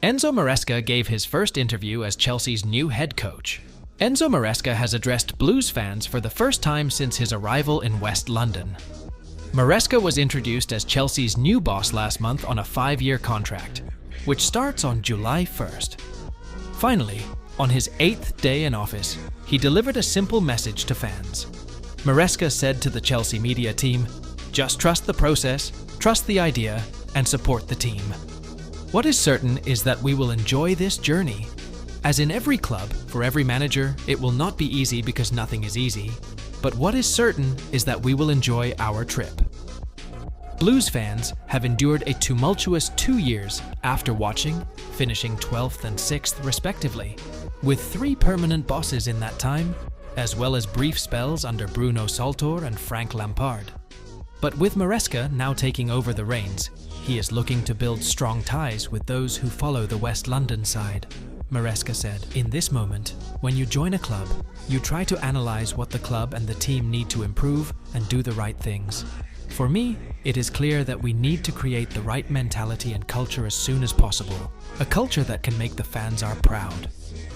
ENZO MARESCA gave his first interview as Chelsea's new head coach. ENZO MARESCA has addressed Blues fans for the first time since his arrival in West London. Maresca was introduced as Chelsea's new boss last month on a 5-year contract, which starts on July 1st. Finally, on his 8th day in office, he delivered a simple message to fans. Maresca said to the Chelsea media team, "Just trust the process, trust the idea, and support the team. What is certain is that we will enjoy this journey. As in every club, for every manager, it will not be easy because nothing is easy. But what is certain is that we will enjoy our trip." Blues fans have endured a tumultuous 2 years after watching, finishing 12th and 6th respectively, with 3 permanent bosses in that time, as well as brief spells under Bruno Saltor and Frank Lampard. But with Maresca now taking over the reins, he is looking to build strong ties with those who follow the West London side. Maresca said, "In this moment, when you join a club, you try to analyze what the club and the team need to improve and do the right things. For me, it is clear that we need to create the right mentality and culture as soon as possible. A culture that can make the fans are proud.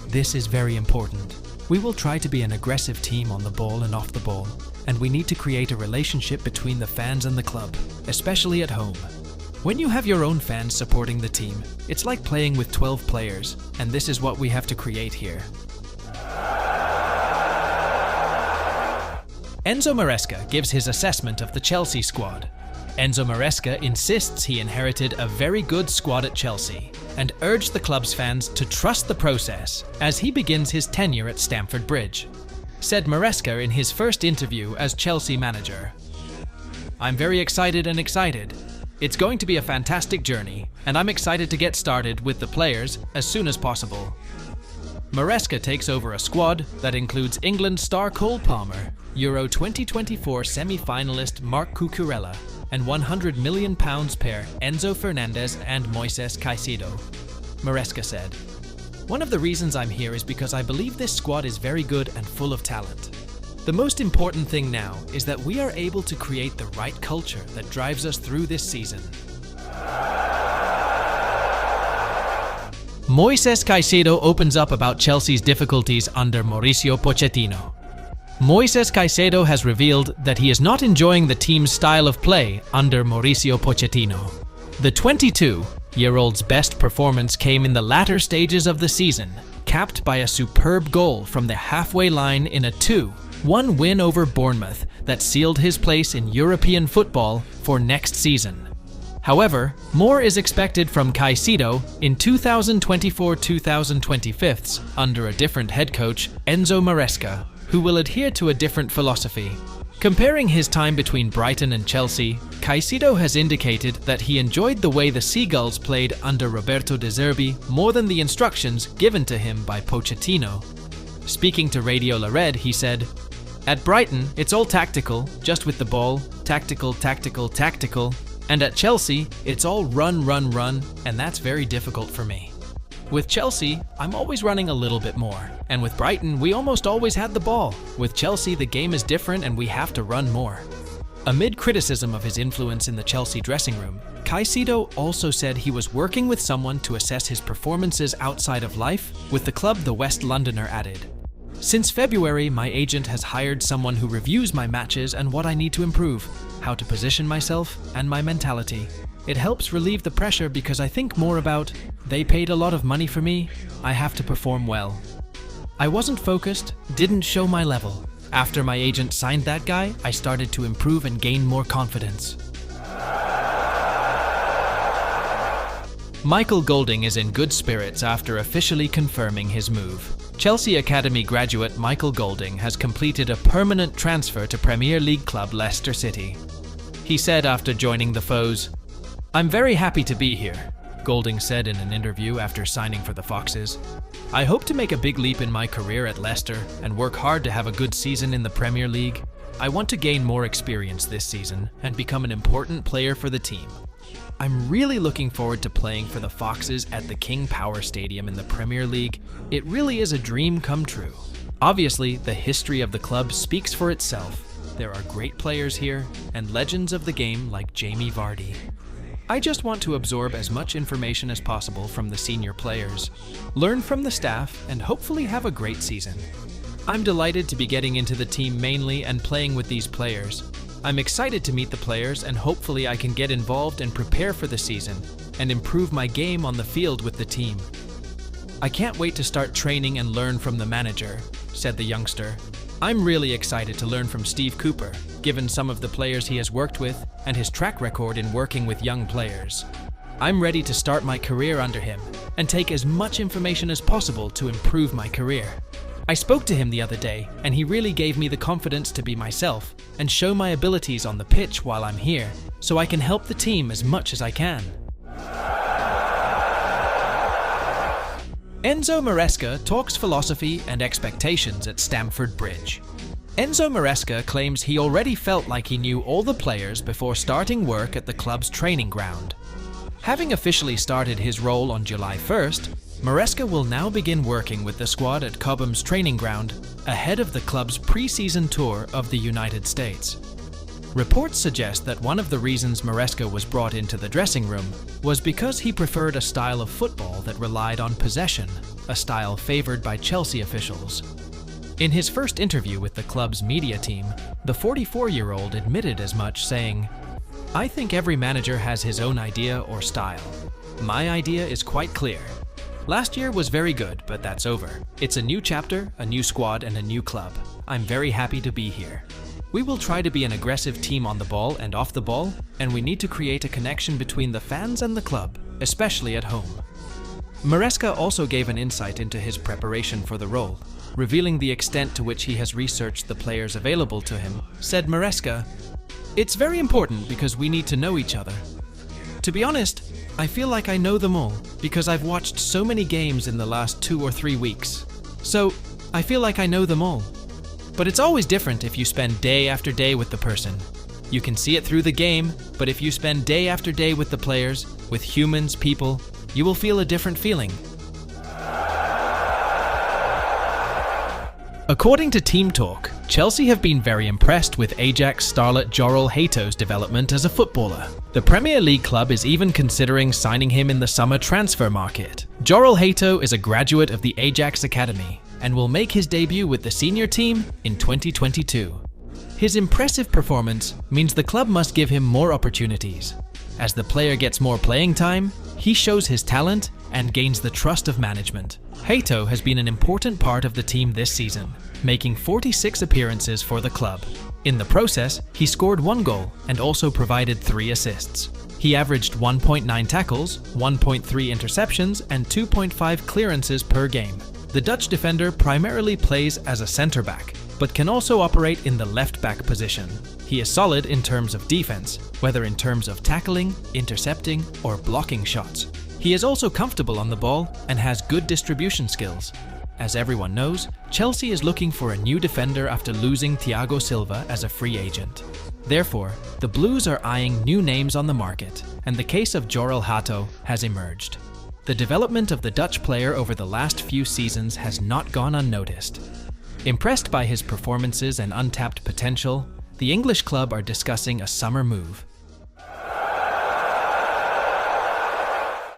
This is very important. We will try to be an aggressive team on the ball and off the ball, and we need to create a relationship between the fans and the club, especially at home. When you have your own fans supporting the team, it's like playing with 12 players, and this is what we have to create here." ENZO MARESCA gives his assessment of the Chelsea squad. ENZO MARESCA insists he inherited a very good squad at Chelsea and urged the club's fans to trust the process as he begins his tenure at Stamford Bridge. Said Maresca in his first interview as Chelsea manager, "I'm very excited and excited. It's going to be a fantastic journey, and I'm excited to get started with the players as soon as possible." Maresca takes over a squad that includes England star Cole Palmer, Euro 2024 semi-finalist Marc Cucurella, and £100 million pair Enzo Fernandez and Moises Caicedo. Maresca said, "One of the reasons I'm here is because I believe this squad is very good and full of talent. The most important thing now is that we are able to create the right culture that drives us through this season." Moises Caicedo opens up about Chelsea's difficulties under Mauricio Pochettino. Moises Caicedo has revealed that he is not enjoying the team's style of play under Mauricio Pochettino. The 22-year-old's best performance came in the latter stages of the season, capped by a superb goal from the halfway line in a 2-1 win over Bournemouth that sealed his place in European football for next season. However, more is expected from Caicedo in 2024-2025 under a different head coach, ENZO MARESCA, who will adhere to a different philosophy. Comparing his time between Brighton and Chelsea, Caicedo has indicated that he enjoyed the way the Seagulls played under Roberto De Zerbi more than the instructions given to him by Pochettino. Speaking to Radio La Red, he said, "At Brighton, it's all tactical, just with the ball, tactical, tactical, tactical. And at Chelsea, it's all run, run, run, and that's very difficult for me. With Chelsea, I'm always running a little bit more. And with Brighton, we almost always had the ball. With Chelsea, the game is different and we have to run more." Amid criticism of his influence in the Chelsea dressing room, Caicedo also said he was working with someone to assess his performances outside of life with the club the West Londoner added. "Since February, my agent has hired someone who reviews my matches and what I need to improve, how to position myself, and my mentality. It helps relieve the pressure because I think more about, they paid a lot of money for me, I have to perform well. I wasn't focused, didn't show my level. After my agent signed that guy, I started to improve and gain more confidence." Michael Golding is in good spirits after officially confirming his move. Chelsea Academy graduate Michael Golding has completed a permanent transfer to Premier League club Leicester City. He said after joining the Foes, "I'm very happy to be here," Golding said in an interview after signing for the Foxes. "I hope to make a big leap in my career at Leicester and work hard to have a good season in the Premier League. I want to gain more experience this season and become an important player for the team. I'm really looking forward to playing for the Foxes at the King Power Stadium in the Premier League. It really is a dream come true. Obviously, the history of the club speaks for itself. There are great players here and legends of the game like Jamie Vardy." I just want to absorb as much information as possible from the senior players, learn from the staff, and hopefully have a great season. I'm delighted to be getting into the team mainly and playing with these players. I'm excited to meet the players and hopefully I can get involved and prepare for the season and improve my game on the field with the team. I can't wait to start training and learn from the manager, said the youngster. I'm really excited to learn from Steve Cooper, given some of the players he has worked with and his track record in working with young players. I'm ready to start my career under him and take as much information as possible to improve my career. I spoke to him the other day and he really gave me the confidence to be myself and show my abilities on the pitch while I'm here, so I can help the team as much as I can. ENZO MARESCA talks philosophy and expectations at Stamford Bridge. ENZO MARESCA claims he already felt like he knew all the players before starting work at the club's training ground. Having officially started his role on July 1st, Maresca will now begin working with the squad at Cobham's training ground ahead of the club's pre-season tour of the United States. Reports suggest that one of the reasons Maresca was brought into the dressing room was because he preferred a style of football that relied on possession, a style favored by Chelsea officials. In his first interview with the club's media team, the 44-year-old admitted as much, saying, "I think every manager has his own idea or style. My idea is quite clear. Last year was very good, but that's over. It's a new chapter, a new squad, and a new club. I'm very happy to be here. We will try to be an aggressive team on the ball and off the ball, and we need to create a connection between the fans and the club, especially at home." Maresca also gave an insight into his preparation for the role, revealing the extent to which he has researched the players available to him. Said Maresca, "It's very important because we need to know each other. To be honest, I feel like I know them all because I've watched so many games in the last 2 or 3 weeks. So, I feel like I know them all. But it's always different if you spend day after day with the person. You can see it through the game, but if you spend day after day with the players, with humans, people, you will feel a different feeling." According to Team Talk, Chelsea have been very impressed with Ajax starlet JOREL HATTO's development as a footballer. The Premier League club is even considering signing him in the summer transfer market. JOREL HATTO is a graduate of the Ajax Academy and will make his debut with the senior team in 2022. His impressive performance means the club must give him more opportunities. As the player gets more playing time, he shows his talent and gains the trust of management. HATTO has been an important part of the team this season, making 46 appearances for the club. In the process, he scored 1 goal and also provided 3 assists. He averaged 1.9 tackles, 1.3 interceptions, and 2.5 clearances per game. The Dutch defender primarily plays as a centre-back, but can also operate in the left-back position. He is solid in terms of defense, whether in terms of tackling, intercepting, or blocking shots. He is also comfortable on the ball and has good distribution skills. As everyone knows, Chelsea is looking for a new defender after losing Thiago Silva as a free agent. Therefore, the Blues are eyeing new names on the market, and the case of JOREL HATTO has emerged. The development of the Dutch player over the last few seasons has not gone unnoticed. Impressed by his performances and untapped potential, the English club are discussing a summer move.